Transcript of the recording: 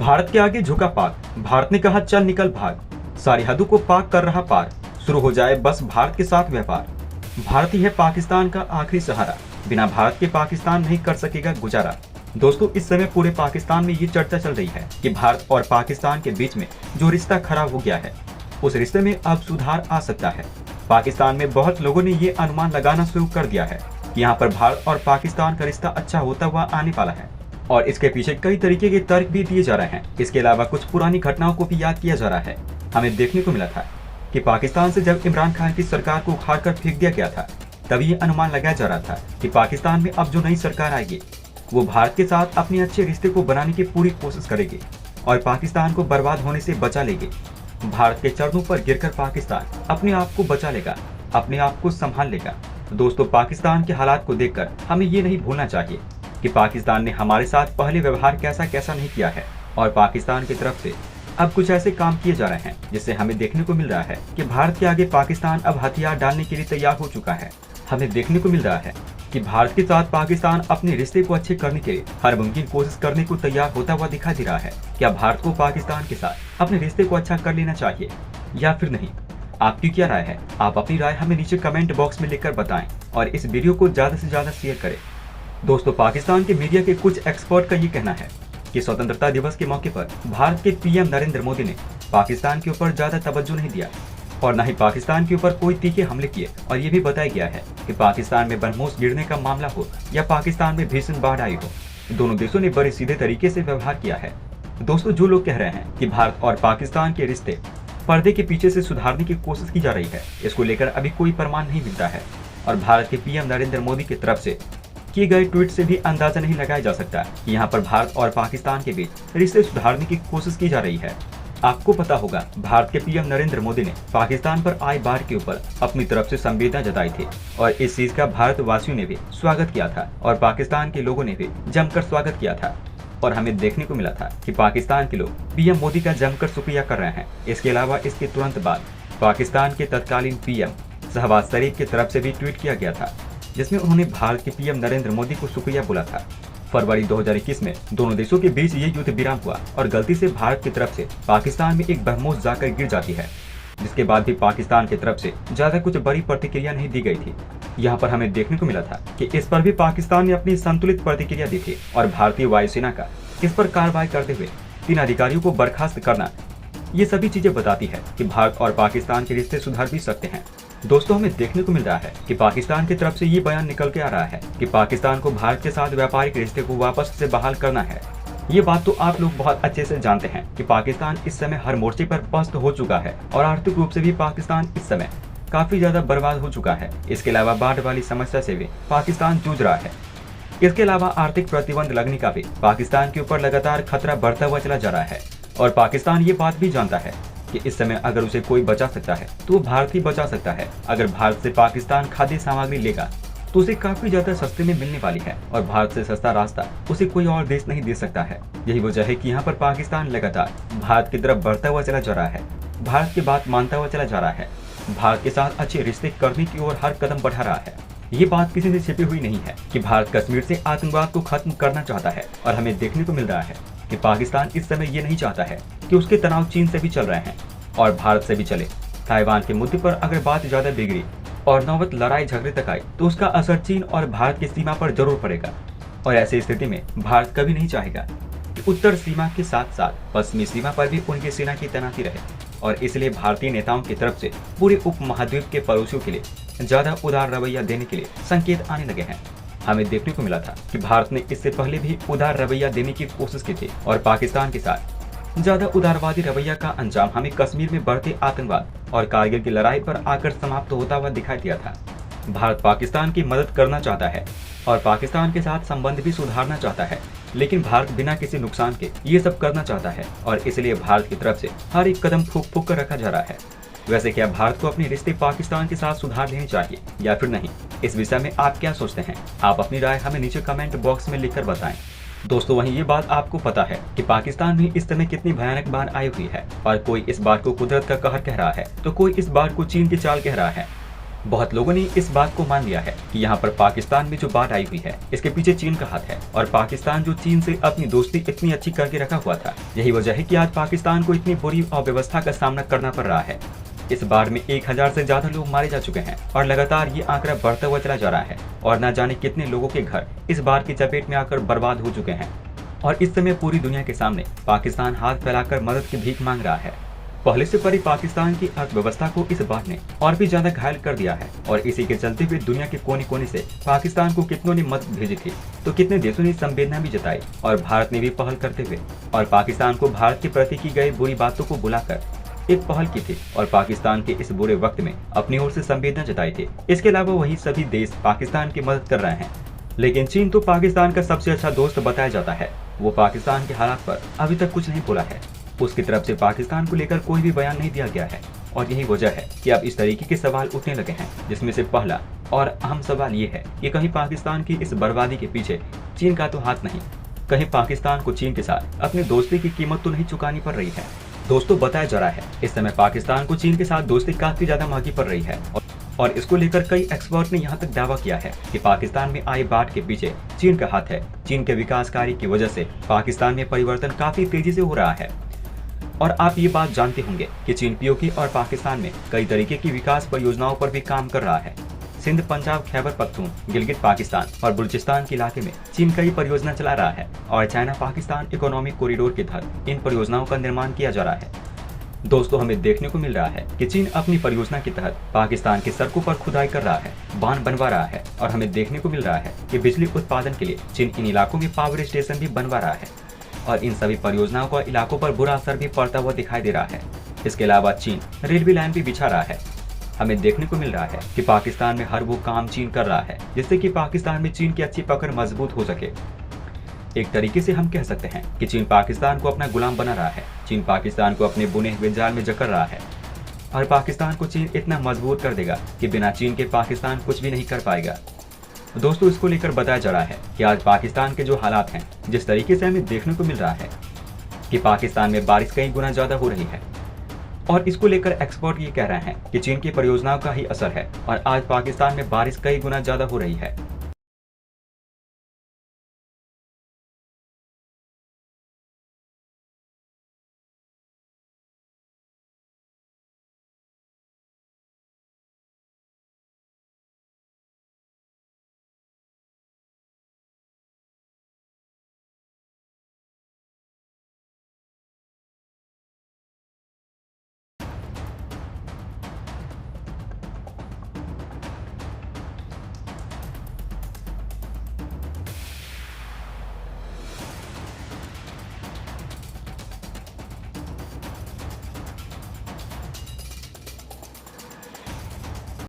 भारत के आगे झुका पाक, भारत ने कहा चल निकल भाग, सारी हदों को पाक कर रहा पार, शुरू हो जाए बस भारत के साथ व्यापार। भारत ही है पाकिस्तान का आखिरी सहारा, बिना भारत के पाकिस्तान नहीं कर सकेगा गुजारा। दोस्तों, इस समय पूरे पाकिस्तान में ये चर्चा चल रही है कि भारत और पाकिस्तान के बीच में जो रिश्ता खराब हो गया है, उस रिश्ते में अब सुधार आ सकता है। पाकिस्तान में बहुत लोगों ने ये अनुमान लगाना शुरू कर दिया है कि यहाँ पर भारत और पाकिस्तान का रिश्ता अच्छा होता हुआ आने वाला है, और इसके पीछे कई तरीके के तर्क भी दिए जा रहे हैं। इसके अलावा कुछ पुरानी घटनाओं को भी याद किया जा रहा है। हमें देखने को मिला था कि पाकिस्तान से जब इमरान खान की सरकार को उखाड़ कर फेंक दिया गया था, तभी ये अनुमान लगाया जा रहा था कि पाकिस्तान में अब जो नई सरकार आएगी वो भारत के साथ अपने अच्छे रिश्ते को बनाने की पूरी कोशिश करेगी और पाकिस्तान को बर्बाद होने से बचा लेगी। भारत के चरणों पर गिरकर पाकिस्तान अपने आप को बचा लेगा, अपने आप को संभाल लेगा। दोस्तों, पाकिस्तान के हालात को देखकर हमें ये नहीं भूलना चाहिए कि पाकिस्तान ने हमारे साथ पहले व्यवहार कैसा कैसा नहीं किया है, और पाकिस्तान की तरफ से अब कुछ ऐसे काम किए जा रहे हैं जिससे हमें देखने को मिल रहा है कि भारत के आगे पाकिस्तान अब हथियार डालने के लिए तैयार हो चुका है। हमें देखने को मिल रहा है कि भारत के साथ पाकिस्तान अपने रिश्ते को अच्छे करने के लिए हर मुमकिन कोशिश करने को तैयार होता हुआ दिखाई दे रहा है। क्या भारत को पाकिस्तान के साथ अपने रिश्ते को अच्छा कर लेना चाहिए या फिर नहीं? आपकी क्या राय है? आप अपनी राय हमें नीचे कमेंट बॉक्स में लिखकर बताएं और इस वीडियो को ज्यादा से ज्यादा शेयर करें। दोस्तों, पाकिस्तान के मीडिया के कुछ एक्सपर्ट का ये कहना है कि स्वतंत्रता दिवस के मौके पर भारत के पीएम नरेंद्र मोदी ने पाकिस्तान के ऊपर ज्यादा तवज्जो नहीं दिया और न ही पाकिस्तान के ऊपर कोई तीखे हमले किए, और ये भी बताया गया है कि पाकिस्तान में ब्रह्मोस गिरने का मामला हो या पाकिस्तान में भीषण बाढ़ आई हो, दोनों देशों ने बड़े सीधे तरीके से व्यवहार किया है। दोस्तों, जो लोग कह रहे हैं कि भारत और पाकिस्तान के रिश्ते पर्दे के पीछे से सुधारने की कोशिश की जा रही है, इसको लेकर अभी कोई प्रमाण नहीं मिलता है, और भारत के पीएम नरेंद्र मोदी की तरफ से किए गए ट्वीट से भी अंदाजा नहीं लगाया जा सकता कि यहाँ पर भारत और पाकिस्तान के बीच रिश्ते सुधारने की कोशिश की जा रही है। आपको पता होगा, भारत के पीएम नरेंद्र मोदी ने पाकिस्तान पर आए बाढ़ के ऊपर अपनी तरफ से संवेदना जताई थी, और इस चीज का भारतवासियों ने भी स्वागत किया था और पाकिस्तान के लोगों ने भी जमकर स्वागत किया था। और हमें देखने को मिला था कि पाकिस्तान के लोग पीएम मोदी का जमकर शुक्रिया कर रहे हैं। इसके अलावा इसके तुरंत बाद पाकिस्तान के तत्कालीन पीएम शहबाज शरीफ की तरफ से भी ट्वीट किया गया था, जिसमें उन्होंने भारत के पीएम नरेंद्र मोदी को शुक्रिया बोला था। फरवरी 2021 में दोनों देशों के बीच ये युद्ध विराम हुआ और गलती से भारत की तरफ से पाकिस्तान में एक ब्रह्मोस जाकर गिर जाती है, जिसके बाद भी पाकिस्तान की तरफ से ज्यादा कुछ बड़ी प्रतिक्रिया नहीं दी गई थी। यहाँ पर हमें देखने को मिला था कि इस पर भी पाकिस्तान ने अपनी संतुलित प्रतिक्रिया दी थी, और भारतीय वायुसेना का इस पर कार्रवाई करते हुए 3 अधिकारियों को बर्खास्त करना, ये सभी चीजें बताती है कि भारत और पाकिस्तान के रिश्ते सुधर भी सकते हैं। दोस्तों, हमें देखने को मिल रहा है कि पाकिस्तान की तरफ से ये बयान निकल के आ रहा है कि पाकिस्तान को भारत के साथ व्यापारिक रिश्ते को वापस से बहाल करना है। ये बात तो आप लोग बहुत अच्छे से जानते हैं कि पाकिस्तान इस समय हर मोर्चे पर पस्त हो चुका है, और आर्थिक रूप से भी पाकिस्तान इस समय काफी ज्यादा बर्बाद हो चुका है। इसके अलावा बाढ़ वाली समस्या से भी पाकिस्तान जूझ रहा है। इसके अलावा आर्थिक प्रतिबंध लगने का भी पाकिस्तान के ऊपर लगातार खतरा बढ़ता हुआ चला जा रहा है, और पाकिस्तान ये बात भी जानता है कि इस समय अगर उसे कोई बचा सकता है तो वो भारत ही बचा सकता है। अगर भारत से पाकिस्तान खाद्य सामग्री लेगा तो उसे काफी ज्यादा सस्ते में मिलने वाली है, और भारत से सस्ता रास्ता उसे कोई और देश नहीं दे सकता है। यही वजह है कि यहाँ पर पाकिस्तान लगातार भारत की तरफ बढ़ता हुआ चला जा रहा है, भारत की बात मानता हुआ चला जा रहा है, भारत के साथ अच्छे रिश्ते करने की ओर हर कदम बढ़ा रहा है। ये बात किसी से छिपी हुई नहीं है कि भारत कश्मीर से आतंकवाद को खत्म करना चाहता है, और हमें देखने को मिल रहा है कि पाकिस्तान इस समय ये नहीं चाहता है कि उसके तनाव चीन से भी चल रहे हैं और भारत से भी चले। ताइवान के मुद्दे पर अगर बात ज्यादा बिगड़ी और नौबत लड़ाई झगड़े तक आई तो उसका असर चीन और भारत की सीमा पर जरूर पड़ेगा, और ऐसी स्थिति में भारत कभी नहीं चाहेगा कि उत्तर सीमा के साथ साथ पश्चिमी सीमा पर भी उनकी सेना की तैनाती रहे, और इसलिए भारतीय नेताओं की तरफ से पूरे उपमहाद्वीप के पड़ोसियों के लिए ज्यादा उदार रवैया देने के लिए संकेत आने लगे हैं। हमें देखने को मिला था कि भारत ने इससे पहले भी उदार रवैया देने की कोशिश की थी, और पाकिस्तान के साथ ज्यादा उदारवादी रवैया का अंजाम हमें कश्मीर में बढ़ते आतंकवाद और कारगिल की लड़ाई पर आकर समाप्त होता हुआ दिखाई दिया था। भारत पाकिस्तान की मदद करना चाहता है और पाकिस्तान के साथ संबंध भी सुधारना चाहता है, लेकिन भारत बिना किसी नुकसान के ये सब करना चाहता है, और इसलिए भारत की तरफ से हर एक कदम फूंक फूंक कर रखा जा रहा है। वैसे क्या भारत को अपने रिश्ते पाकिस्तान के साथ सुधार लेने चाहिए या फिर नहीं? इस विषय में आप क्या सोचते हैं? आप अपनी राय हमें नीचे कमेंट बॉक्स में लिखकर बताएं। दोस्तों, वहीं ये बात आपको पता है कि पाकिस्तान में इस समय कितनी भयानक बाढ़ आई हुई है, और कोई इस बाढ़ को कुदरत का कहर कह रहा है तो कोई इस बाढ़ को चीन की चाल कह रहा है। बहुत लोगों ने इस बात को मान लिया है कि यहाँ पर पाकिस्तान में जो बाढ़ आई हुई है इसके पीछे चीन का हाथ है और पाकिस्तान जो चीन से अपनी दोस्ती इतनी अच्छी करके रखा हुआ था, यही वजह है कि आज पाकिस्तान को इतनी बुरी अव्यवस्था का सामना करना पड़ रहा है। इस बाढ़ में 1000 से ज्यादा लोग मारे जा चुके हैं और लगातार ये आंकड़ा बढ़ता हुआ चला जा रहा है और न जाने कितने लोगों के घर इस बाढ़ की चपेट में आकर बर्बाद हो चुके हैं। और इस समय पूरी दुनिया के सामने पाकिस्तान हाथ फैलाकर मदद की भीख मांग रहा है। पहले से पड़ी पाकिस्तान की अर्थव्यवस्था को इस बाढ़ ने और भी ज्यादा घायल कर दिया है और इसी के चलते हुए दुनिया के कोने कोने से पाकिस्तान को कितनों ने मदद भेजी थी, तो कितने देशों ने संवेदना भी जताई और भारत ने भी पहल करते हुए और पाकिस्तान को भारत के प्रति की गई बुरी बातों को बुलाकर एक पहल की थी और पाकिस्तान के इस बुरे वक्त में अपनी ओर से संवेदना जताई थी। इसके अलावा वही सभी देश पाकिस्तान की मदद कर रहे हैं, लेकिन चीन तो पाकिस्तान का सबसे अच्छा दोस्त बताया जाता है। वो पाकिस्तान के हालात पर अभी तक कुछ नहीं बोला है। उसकी तरफ से पाकिस्तान को लेकर कोई भी बयान नहीं दिया गया है और यही वजह है कि अब इस तरीके के सवाल उठने लगे हैं, जिसमें से पहला और अहम सवाल ये है कि कहीं पाकिस्तान की इस बर्बादी के पीछे चीन का तो हाथ नहीं, कहीं पाकिस्तान को चीन के साथ अपनी दोस्ती की कीमत तो नहीं चुकानी पड़ रही है। दोस्तों, बताया जा रहा है इस समय पाकिस्तान को चीन के साथ दोस्ती काफी ज्यादा महंगी पड़ रही है और इसको लेकर कई एक्सपर्ट ने यहाँ तक दावा किया है कि पाकिस्तान में आई बाढ़ के पीछे चीन का हाथ है। चीन के विकास कार्य की वजह से पाकिस्तान में परिवर्तन काफी तेजी से हो रहा है और आप ये बात जानते होंगे कि चीन पीओके और पाकिस्तान में कई तरीके की विकास परियोजनाओं पर भी काम कर रहा है। सिंध, पंजाब, खैबर पख्तून, गिलगित पाकिस्तान और बलूचिस्तान के इलाके में चीन कई परियोजना चला रहा है और चाइना पाकिस्तान इकोनॉमिक कॉरिडोर के तहत इन परियोजनाओं का निर्माण किया जा रहा है। दोस्तों, हमें देखने को मिल रहा है कि चीन अपनी परियोजना के तहत पाकिस्तान की सड़कों पर खुदाई कर रहा है, बांध बनवा रहा है और हमें देखने को मिल रहा है कि बिजली उत्पादन के लिए चीन इन इलाकों में पावर स्टेशन भी बनवा रहा है और इन सभी परियोजनाओं का इलाकों पर बुरा असर भी पड़ता हुआ दिखाई दे रहा है। इसके अलावा चीन रेलवे लाइन भी बिछा रहा है। हमें देखने को मिल रहा है कि पाकिस्तान में हर वो काम चीन कर रहा है जिससे कि पाकिस्तान में चीन की अच्छी पकड़ मजबूत हो सके। एक तरीके से हम कह सकते हैं कि चीन पाकिस्तान को अपना गुलाम बना रहा है। चीन पाकिस्तान को अपने बुने हुए जाल में जकड़ रहा है और पाकिस्तान को चीन इतना मजबूत कर देगा कि बिना चीन के पाकिस्तान कुछ भी नहीं कर पाएगा। दोस्तों, इसको लेकर बताया जा रहा है कि आज पाकिस्तान के जो हालात हैं, जिस तरीके से हमें देखने को मिल रहा है कि पाकिस्तान में बारिश कई गुना ज्यादा हो रही है और इसको लेकर एक्सपर्ट ये कह रहे हैं कि चीन की परियोजनाओं का ही असर है और आज पाकिस्तान में बारिश कई गुना ज्यादा हो रही है।